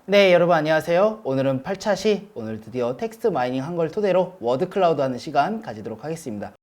네, 여러분 안녕하세요. 오늘은 8차 시, 오늘 드디어 텍스트 마이닝 한 걸 토대로 워드 클라우드 하는 시간 가지도록 하겠습니다.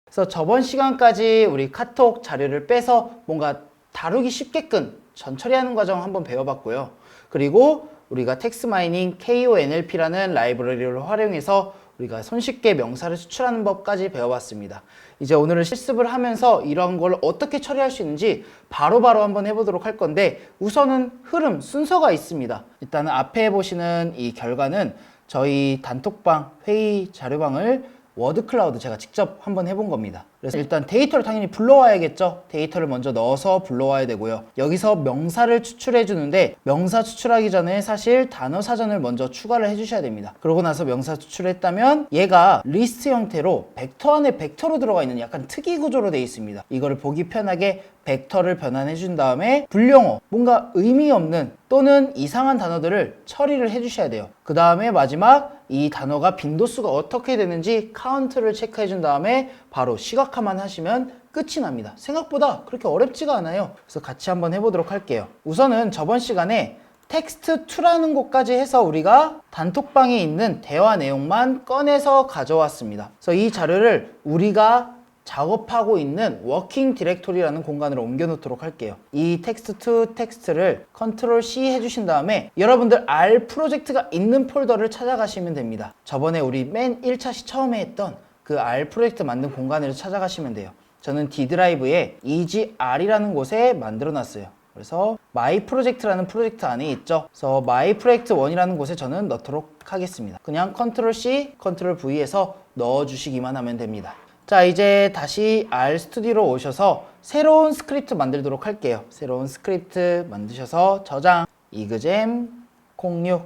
그래서 저번 시간까지 우리 카톡 자료를 빼서 뭔가 다루기 쉽게끔 전처리하는 과정 한번 배워봤고요. 그리고 우리가 텍스트 마이닝 KONLP라는 라이브러리를 활용해서 우리가 손쉽게 명사를 수출하는 법까지 배워봤습니다. 이제 오늘은 실습을 하면서 이런 걸 어떻게 처리할 수 있는지 바로바로 한번 해보도록 할 건데, 우선은 흐름, 순서가 있습니다. 일단은 앞에 보시는 이 결과는 저희 단톡방, 회의 자료방을 워드 클라우드 제가 직접 한번 해본 겁니다. 그래서 일단 데이터를 당연히 불러와야겠죠. 데이터를 먼저 넣어서 불러와야 되고요. 여기서 명사를 추출해 주는데, 명사 추출하기 전에 사실 단어 사전을 먼저 추가를 해 주셔야 됩니다. 그러고 나서 명사 추출했다면 얘가 리스트 형태로 벡터 안에 벡터로 들어가 있는 약간 특이 구조로 되어 있습니다. 이거를 보기 편하게 벡터를 변환해 준 다음에 불용어, 뭔가 의미 없는 또는 이상한 단어들을 처리를 해 주셔야 돼요. 그 다음에 마지막 이 단어가 빈도수가 어떻게 되는지 카운트를 체크해 준 다음에 바로 시각화만 하시면 끝이 납니다. 생각보다 그렇게 어렵지가 않아요. 그래서 같이 한번 해보도록 할게요. 우선은 저번 시간에 텍스트2라는 곳까지 해서 우리가 단톡방에 있는 대화 내용만 꺼내서 가져왔습니다. 그래서 이 자료를 우리가 작업하고 있는 워킹 디렉토리라는 공간으로 옮겨 놓도록 할게요. 이 텍스트2 텍스트를 컨트롤 C 해주신 다음에 여러분들 R 프로젝트가 있는 폴더를 찾아가시면 됩니다. 저번에 우리 맨 1차 시 처음에 했던 그 R 프로젝트 만든 공간으로 찾아가시면 돼요. 저는 D 드라이브에 EGR이라는 곳에 만들어 놨어요. 그래서 마이 프로젝트라는 프로젝트 안에 있죠. 그래서 마이 프로젝트 1이라는 곳에 저는 넣도록 하겠습니다. 그냥 컨트롤 C, 컨트롤 V에서 넣어주시기만 하면 됩니다. 자, 이제 다시 R 스튜디오로 오셔서 새로운 스크립트 만들도록 할게요. 새로운 스크립트 만드셔서 저장, 이그잼 06.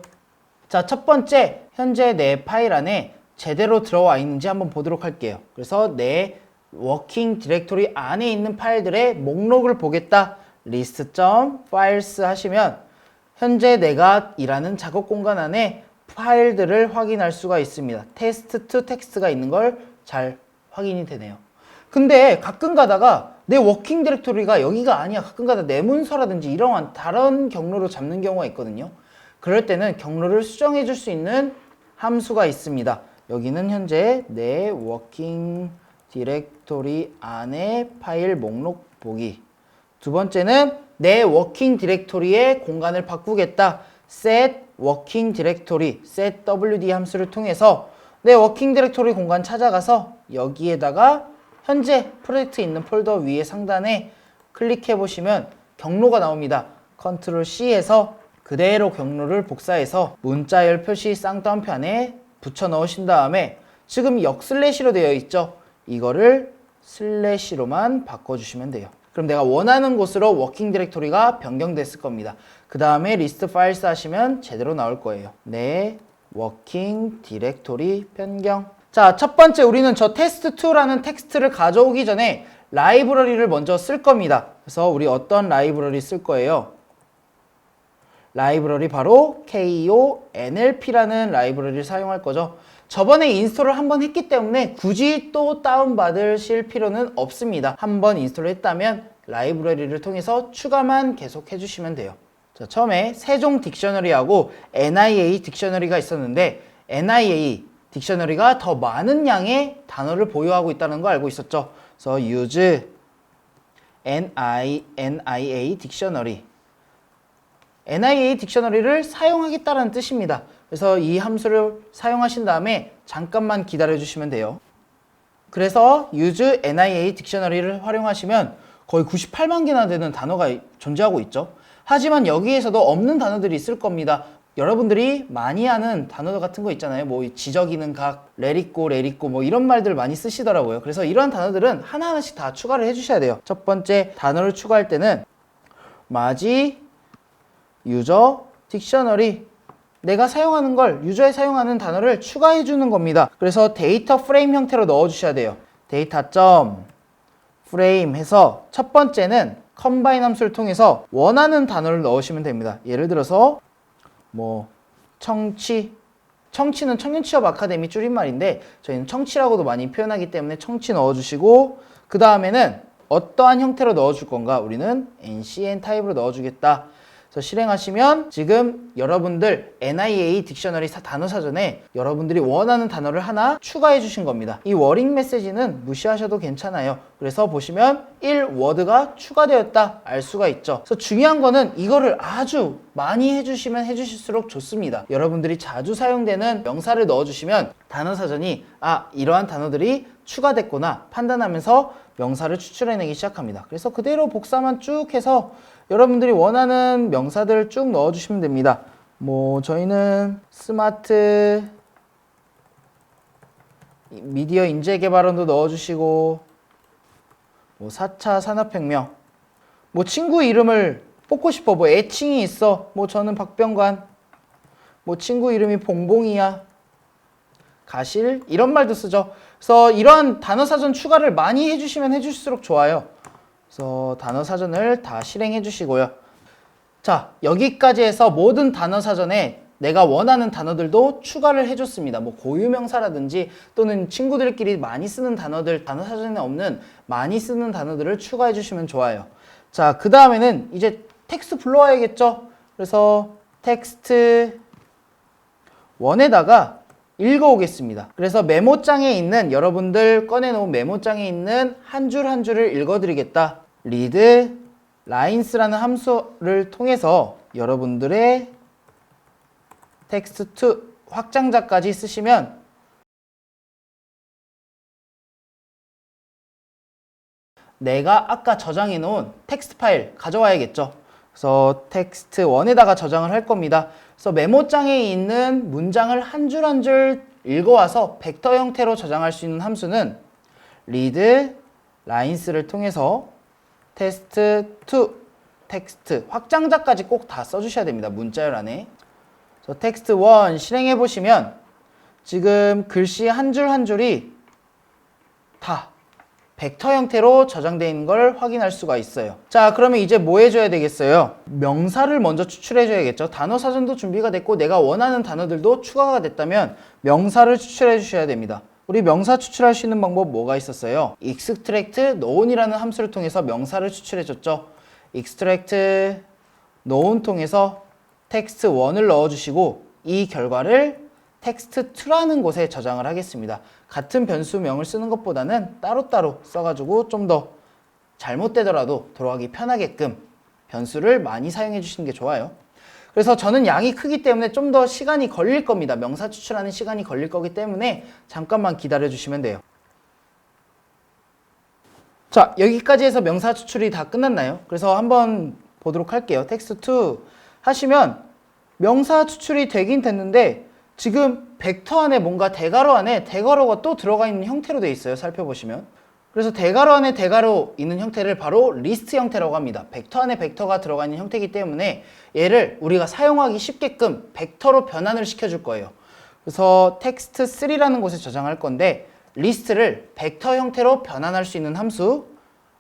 자, 첫 번째, 현재 내 파일 안에 제대로 들어와 있는지 한번 보도록 할게요. 그래서 내 워킹 디렉토리 안에 있는 파일들의 목록을 보겠다. list.files 하시면 현재 내가 일하는 작업 공간 안에 파일들을 확인할 수가 있습니다. test2 텍스트가 있는 걸 잘 확인이 되네요. 근데 가끔 가다가 내 워킹 디렉토리가 여기가 아니야. 가끔 가다 내 문서라든지 이런 다른 경로로 잡는 경우가 있거든요. 그럴 때는 경로를 수정해 줄 수 있는 함수가 있습니다. 여기는 현재 내 워킹 디렉토리 안에 파일 목록 보기. 두 번째는 내 워킹 디렉토리의 공간을 바꾸겠다. set working directory, set wd 함수를 통해서 내 워킹 디렉토리 공간 찾아가서 여기에다가 현재 프로젝트 있는 폴더 위에 상단에 클릭해 보시면 경로가 나옵니다. 컨트롤 C에서 그대로 경로를 복사해서 문자열 표시 쌍따옴표 안에 붙여 넣으신 다음에 지금 역슬래시로 되어 있죠. 이거를 슬래시로만 바꿔주시면 돼요. 그럼 내가 원하는 곳으로 워킹 디렉토리가 변경됐을 겁니다. 그 다음에 리스트 파일스 하시면 제대로 나올 거예요. 네, 워킹 디렉토리 변경. 자, 첫 번째 우리는 저 test2라는 텍스트를 가져오기 전에 라이브러리를 먼저 쓸 겁니다. 그래서 우리 어떤 라이브러리 쓸 거예요? 라이브러리 바로 KONLP라는 라이브러리를 사용할 거죠. 저번에 인스톨을 한번 했기 때문에 굳이 또 다운받으실 필요는 없습니다. 한번 인스톨을 했다면 라이브러리를 통해서 추가만 계속 해주시면 돼요. 자, 처음에 세종 딕셔너리하고 NIA 딕셔너리가 있었는데 NIA 딕셔너리가 더 많은 양의 단어를 보유하고 있다는 거 알고 있었죠. 그래서 use NIA 딕셔너리. NIA 딕셔너리를 사용하겠다는 뜻입니다. 그래서 이 함수를 사용하신 다음에 잠깐만 기다려 주시면 돼요. 그래서 use NIA 딕셔너리를 활용하시면 거의 98만 개나 되는 단어가 존재하고 있죠. 하지만 여기에서도 없는 단어들이 있을 겁니다. 여러분들이 많이 하는 단어 같은 거 있잖아요. 뭐 지저귀는 각, 레리꼬, 레리꼬 뭐 이런 말들 많이 쓰시더라고요. 그래서 이런 단어들은 하나하나씩 다 추가를 해주셔야 돼요. 첫 번째 단어를 추가할 때는 마지 유저 딕셔너리, 내가 사용하는 걸 유저에 사용하는 단어를 추가해 주는 겁니다. 그래서 데이터 프레임 형태로 넣어 주셔야 돼요. 데이터 점 프레임 해서 첫 번째는 컴바인 함수를 통해서 원하는 단어를 넣으시면 됩니다. 예를 들어서 뭐 청취는 청년취업 아카데미 줄임말인데 저희는 청취라고도 많이 표현하기 때문에 청취 넣어주시고, 그 다음에는 어떠한 형태로 넣어줄 건가? 우리는 NCN 타입으로 넣어주겠다. 그래서 실행하시면 지금 여러분들 NIA 딕셔너리 단어 사전에 여러분들이 원하는 단어를 하나 추가해 주신 겁니다. 이 워링 메시지는 무시하셔도 괜찮아요. 그래서 보시면 1워드가 추가되었다 알 수가 있죠. 그래서 중요한 거는 이거를 아주 많이 해주시면 해주실수록 좋습니다. 여러분들이 자주 사용되는 명사를 넣어주시면 단어 사전이 이러한 단어들이 추가됐구나 판단하면서 명사를 추출해내기 시작합니다. 그래서 그대로 복사만 쭉 해서 여러분들이 원하는 명사들을 쭉 넣어주시면 됩니다. 뭐 저희는 스마트 미디어 인재개발원도 넣어주시고 뭐 4차 산업혁명 뭐 친구 이름을 뽑고 싶어 뭐 애칭이 있어 뭐 저는 박병관 뭐 친구 이름이 봉봉이야 가실 이런 말도 쓰죠. 그래서 이러한 단어 사전 추가를 많이 해주시면 해주실수록 좋아요. 그래서 단어 사전을 다 실행해 주시고요. 자, 여기까지 해서 모든 단어 사전에 내가 원하는 단어들도 추가를 해줬습니다. 뭐 고유명사라든지 또는 친구들끼리 많이 쓰는 단어들, 단어 사전에 없는 많이 쓰는 단어들을 추가해 주시면 좋아요. 자, 그 다음에는 이제 텍스트 불러와야겠죠. 그래서 텍스트 1에다가 읽어오겠습니다. 그래서 메모장에 있는 여러분들 꺼내놓은 메모장에 있는 한 줄 한 줄을 읽어드리겠다. read lines라는 함수를 통해서 여러분들의 text2 확장자까지 쓰시면 내가 아까 저장해 놓은 텍스트 파일 가져와야겠죠. 그래서 text1에다가 저장을 할 겁니다. 그래서 메모장에 있는 문장을 한 줄 한 줄 읽어와서 벡터 형태로 저장할 수 있는 함수는 read lines를 통해서 test2 텍스트 확장자까지 꼭 다 써주셔야 됩니다. 문자열 안에. 그래서 text1 실행해 보시면 지금 글씨 한 줄 한 줄이 다 벡터 형태로 저장되어 있는 걸 확인할 수가 있어요. 자, 그러면 이제 뭐 해줘야 되겠어요? 명사를 먼저 추출해줘야겠죠. 단어 사전도 준비가 됐고 내가 원하는 단어들도 추가가 됐다면 명사를 추출해 주셔야 됩니다. 우리 명사 추출할 수 있는 방법 뭐가 있었어요? extract known이라는 함수를 통해서 명사를 추출해줬죠. extract known 통해서 text1을 넣어주시고 이 결과를 text2라는 곳에 저장을 하겠습니다. 같은 변수명을 쓰는 것보다는 따로따로 써가지고 좀 더 잘못되더라도 돌아가기 편하게끔 변수를 많이 사용해 주시는 게 좋아요. 그래서 저는 양이 크기 때문에 좀 더 시간이 걸릴 겁니다. 명사 추출하는 시간이 걸릴 거기 때문에 잠깐만 기다려 주시면 돼요. 자, 여기까지 해서 명사 추출이 다 끝났나요? 그래서 한번 보도록 할게요. text2 하시면 명사 추출이 되긴 됐는데 지금 벡터 안에 뭔가 대괄호 안에 대괄호가 또 들어가 있는 형태로 되어 있어요. 살펴보시면. 그래서 대괄호 안에 대괄호 있는 형태를 바로 리스트 형태라고 합니다. 벡터 안에 벡터가 들어가 있는 형태이기 때문에 얘를 우리가 사용하기 쉽게끔 벡터로 변환을 시켜줄 거예요. 그래서 text3라는 곳에 저장할 건데 리스트를 벡터 형태로 변환할 수 있는 함수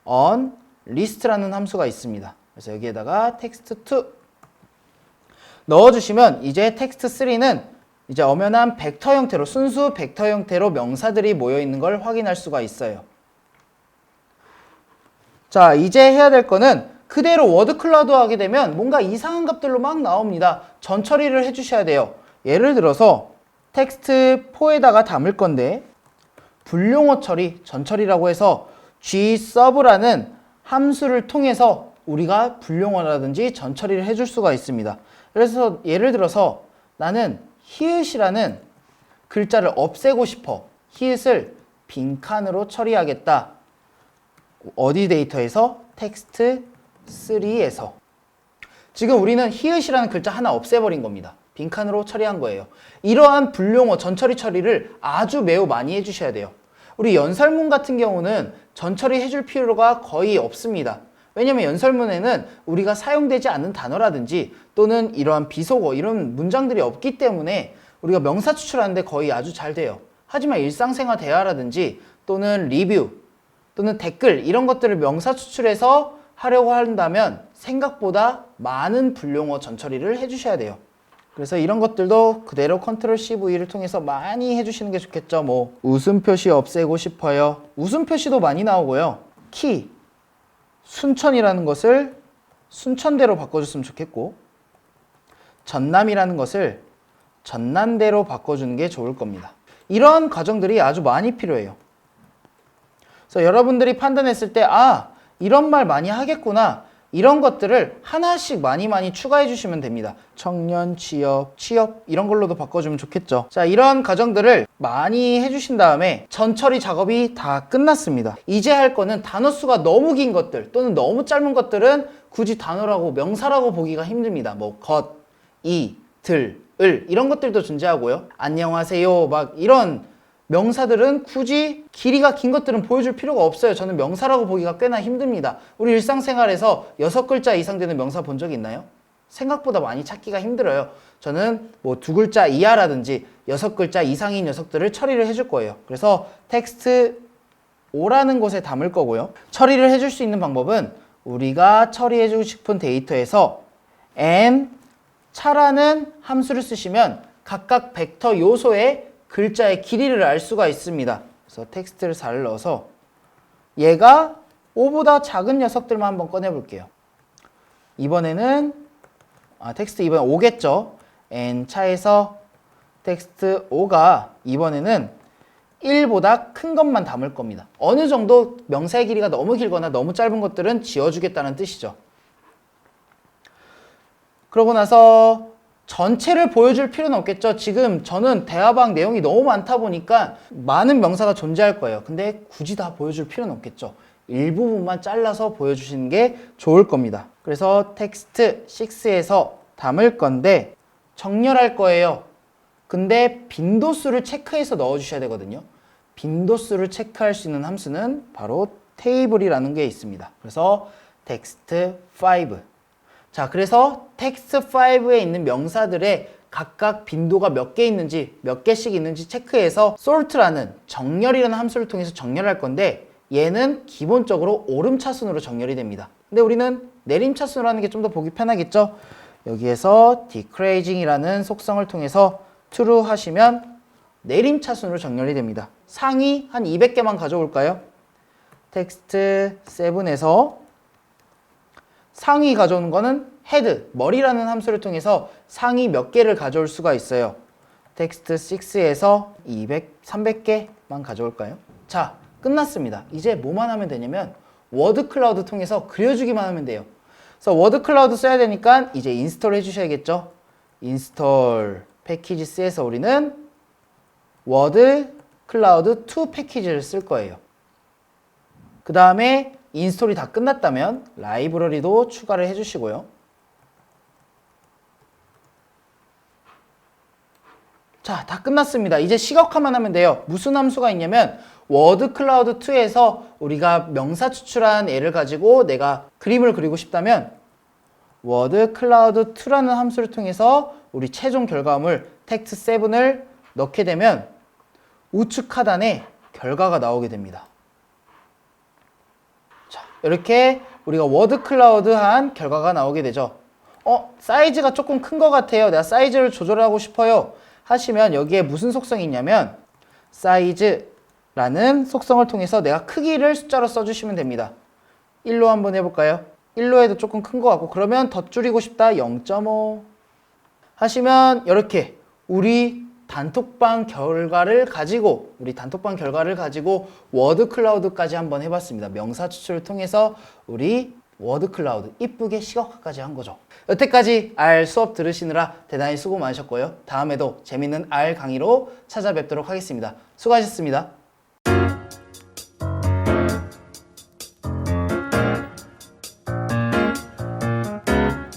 onList라는 함수가 있습니다. 그래서 여기에다가 text2 넣어주시면 이제 text3는 이제 엄연한 벡터 형태로 순수 벡터 형태로 명사들이 모여 있는 걸 확인할 수가 있어요. 자, 이제 해야 될 거는 그대로 워드 클라우드 하게 되면 뭔가 이상한 값들로 막 나옵니다. 전 처리를 해주셔야 돼요. 예를 들어서 text4에다가 담을 건데 불용어 처리, 전 처리라고 해서 gsub라는 함수를 통해서 우리가 불용어라든지 전 처리를 해줄 수가 있습니다. 그래서 예를 들어서 나는 히읗이라는 글자를 없애고 싶어. 히읗을 빈칸으로 처리하겠다. 어디 데이터에서? text3에서. 지금 우리는 히읗이라는 글자 하나 없애버린 겁니다. 빈칸으로 처리한 거예요. 이러한 불용어 전처리 처리를 아주 매우 많이 해주셔야 돼요. 우리 연설문 같은 경우는 전처리 해줄 필요가 거의 없습니다. 왜냐면 연설문에는 우리가 사용되지 않는 단어라든지 또는 이러한 비속어 이런 문장들이 없기 때문에 우리가 명사 추출하는데 거의 아주 잘 돼요. 하지만 일상생활 대화라든지 또는 리뷰 또는 댓글 이런 것들을 명사 추출해서 하려고 한다면 생각보다 많은 불용어 전처리를 해주셔야 돼요. 그래서 이런 것들도 그대로 컨트롤 CV를 통해서 많이 해주시는 게 좋겠죠. 뭐 웃음 표시 없애고 싶어요. 웃음 표시도 많이 나오고요. 키 순천이라는 것을 순천대로 바꿔줬으면 좋겠고 전남이라는 것을 전남대로 바꿔주는 게 좋을 겁니다. 이런 과정들이 아주 많이 필요해요. 그래서 여러분들이 판단했을 때 이런 말 많이 하겠구나, 이런 것들을 하나씩 많이 추가해 주시면 됩니다. 청년, 취업 이런 걸로도 바꿔주면 좋겠죠. 자, 이런 과정들을 많이 해주신 다음에 전처리 작업이 다 끝났습니다. 이제 할 거는 단어 수가 너무 긴 것들 또는 너무 짧은 것들은 굳이 단어라고 명사라고 보기가 힘듭니다. 뭐 것, 이, 들, 을 이런 것들도 존재하고요. 안녕하세요 막 이런 명사들은 굳이 길이가 긴 것들은 보여줄 필요가 없어요. 저는 명사라고 보기가 꽤나 힘듭니다. 우리 일상생활에서 6글자 이상 되는 명사 본 적 있나요? 생각보다 많이 찾기가 힘들어요. 저는 뭐 2글자 이하라든지 6글자 이상인 녀석들을 처리를 해줄 거예요. 그래서 텍스트 5라는 곳에 담을 거고요. 처리를 해줄 수 있는 방법은 우리가 처리해주고 싶은 데이터에서 n 차라는 함수를 쓰시면 각각 벡터 요소의 글자의 길이를 알 수가 있습니다. 그래서 텍스트를 4를 넣어서 얘가 5보다 작은 녀석들만 한번 꺼내볼게요. 이번에는 텍스트 이번에 5겠죠. n 차에서 텍스트 5가 이번에는 1보다 큰 것만 담을 겁니다. 어느 정도 명사의 길이가 너무 길거나 너무 짧은 것들은 지워주겠다는 뜻이죠. 그러고 나서 전체를 보여줄 필요는 없겠죠. 지금 저는 대화방 내용이 너무 많다 보니까 많은 명사가 존재할 거예요. 근데 굳이 다 보여줄 필요는 없겠죠. 일부분만 잘라서 보여주시는 게 좋을 겁니다. 그래서 텍스트 6에서 담을 건데 정렬할 거예요. 근데 빈도수를 체크해서 넣어주셔야 되거든요. 빈도수를 체크할 수 있는 함수는 바로 테이블이라는 게 있습니다. 그래서 텍스트 5. 자, 그래서 텍스트 5에 있는 명사들의 각각 빈도가 몇 개 있는지, 몇 개씩 있는지 체크해서 sort라는 정렬이라는 함수를 통해서 정렬할 건데 얘는 기본적으로 오름차순으로 정렬이 됩니다. 근데 우리는 내림차순으로 하는 게 좀 더 보기 편하겠죠? 여기에서 decreasing이라는 속성을 통해서 true 하시면 내림차순으로 정렬이 됩니다. 상위 한 200개만 가져올까요? 텍스트 7에서 상위 가져오는 거는 head, 머리라는 함수를 통해서 상위 몇 개를 가져올 수가 있어요. 텍스트 6에서 300개만 가져올까요? 자, 끝났습니다. 이제 뭐만 하면 되냐면 워드 클라우드 통해서 그려주기만 하면 돼요. 그래서 워드 클라우드 써야 되니까 이제 인스톨 해주셔야겠죠. 인스톨 패키지스에서 우리는 워드 클라우드 2 패키지를 쓸 거예요. 그 다음에 인스톨이 다 끝났다면 라이브러리도 추가를 해주시고요. 자, 다 끝났습니다. 이제 시각화만 하면 돼요. 무슨 함수가 있냐면 워드 클라우드 2에서 우리가 명사 추출한 애를 가지고 내가 그림을 그리고 싶다면 워드 클라우드 2라는 함수를 통해서 우리 최종 결과물 텍스트 7을 넣게 되면 우측 하단에 결과가 나오게 됩니다. 자, 이렇게 우리가 워드 클라우드한 결과가 나오게 되죠. 사이즈가 조금 큰 것 같아요. 내가 사이즈를 조절하고 싶어요. 하시면 여기에 무슨 속성이 있냐면 사이즈라는 속성을 통해서 내가 크기를 숫자로 써주시면 됩니다. 1로 한번 해볼까요? 1로 해도 조금 큰 것 같고 그러면 더 줄이고 싶다 0.5 하시면 이렇게 우리 단톡방 결과를 가지고 워드 클라우드까지 한번 해봤습니다. 명사 추출을 통해서 우리 워드 클라우드 이쁘게 시각화까지 한 거죠. 여태까지 R 수업 들으시느라 대단히 수고 많으셨고요. 다음에도 재밌는 R 강의로 찾아뵙도록 하겠습니다. 수고하셨습니다.